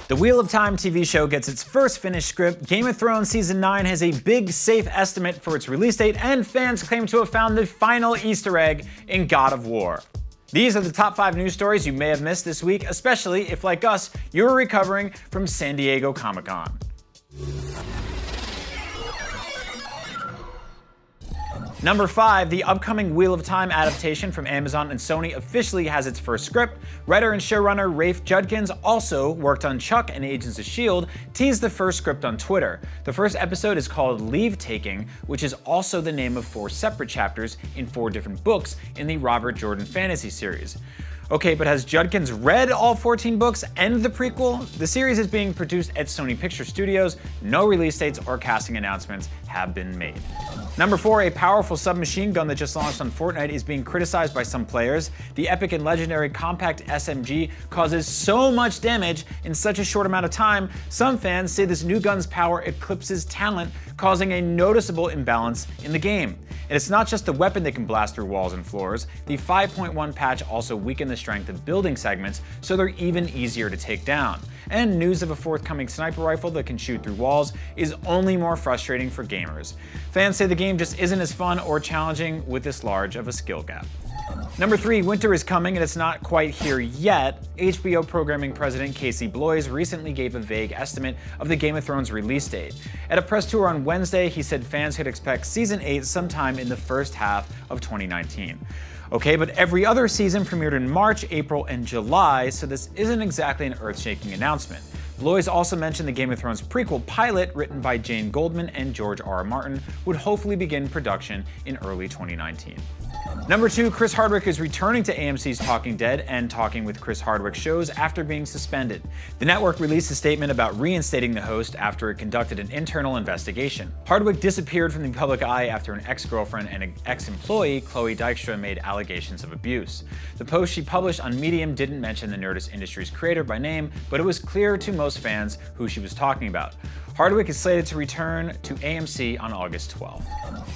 The Wheel of Time TV show gets its first finished script, Game of Thrones Season 9 has a big, safe estimate for its release date, and fans claim to have found the final Easter egg in God of War. These are the top 5 news stories you may have missed this week, especially if, like us, you're recovering from San Diego Comic-Con. Number 5, the upcoming Wheel of Time adaptation from Amazon and Sony officially has its first script. Writer and showrunner Rafe Judkins also worked on Chuck and Agents of S.H.I.E.L.D., teased the first script on Twitter. The first episode is called Leave Taking, which is also the name of 4 separate chapters in 4 different books in the Robert Jordan fantasy series. Okay, but has Judkins read all 14 books and the prequel? The series is being produced at Sony Pictures Studios. No release dates or casting announcements have been made. Number 4, a powerful submachine gun that just launched on Fortnite is being criticized by some players. The epic and legendary compact SMG causes so much damage in such a short amount of time, some fans say this new gun's power eclipses talent, causing a noticeable imbalance in the game. And it's not just the weapon that can blast through walls and floors. The 5.1 patch also weakened the strength of building segments, so they're even easier to take down. And news of a forthcoming sniper rifle that can shoot through walls is only more frustrating for gamers. Fans say the game just isn't as fun or challenging with this large of a skill gap. Number 3, winter is coming and it's not quite here yet. HBO programming president Casey Bloys recently gave a vague estimate of the Game of Thrones release date. At a press tour on Wednesday, he said fans could expect Season 8 sometime in the first half of 2019. Okay, but every other season premiered in March, April, and July, so this isn't exactly an earth-shaking announcement. Bloys also mentioned the Game of Thrones prequel pilot, written by Jane Goldman and George R.R. Martin, would hopefully begin production in early 2019. Number 2, Chris Hardwick is returning to AMC's Talking Dead and Talking with Chris Hardwick shows after being suspended. The network released a statement about reinstating the host after it conducted an internal investigation. Hardwick disappeared from the public eye after an ex-girlfriend and an ex-employee, Chloe Dykstra, made allegations of abuse. The post she published on Medium didn't mention the Nerdist Industries creator by name, but it was clear to most fans who she was talking about. Hardwick is slated to return to AMC on August 12th.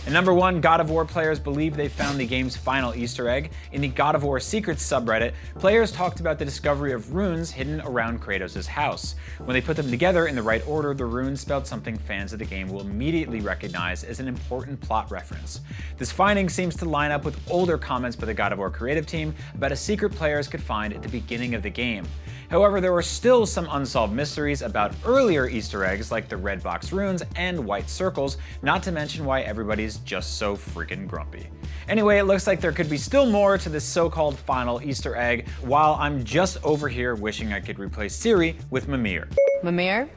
And number 1, God of War players believe they found the game's final Easter egg. In the God of War Secrets subreddit, players talked about the discovery of runes hidden around Kratos' house. When they put them together in the right order, the runes spelled something fans of the game will immediately recognize as an important plot reference. This finding seems to line up with older comments by the God of War creative team about a secret players could find at the beginning of the game. However, there were still some unsolved mysteries about earlier Easter eggs like the red box runes and white circles, not to mention why everybody's just so freaking grumpy. Anyway, it looks like there could be still more to this so-called final Easter egg, while I'm just over here wishing I could replace Siri with Mimir. Mimir?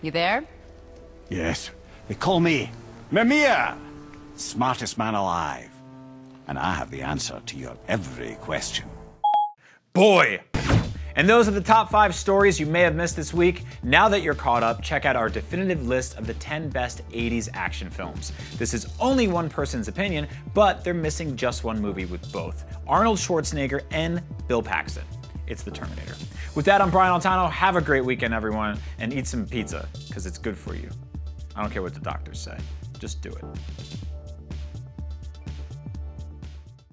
You there? Yes, they call me Mimir, smartest man alive. And I have the answer to your every question. Boy! And those are the top 5 stories you may have missed this week. Now that you're caught up, check out our definitive list of the 10 best 80s action films. This is only one person's opinion, but they're missing just one movie with both Arnold Schwarzenegger and Bill Paxton. It's The Terminator. With that, I'm Brian Altano. Have a great weekend, everyone, and eat some pizza, because it's good for you. I don't care what the doctors say. Just do it.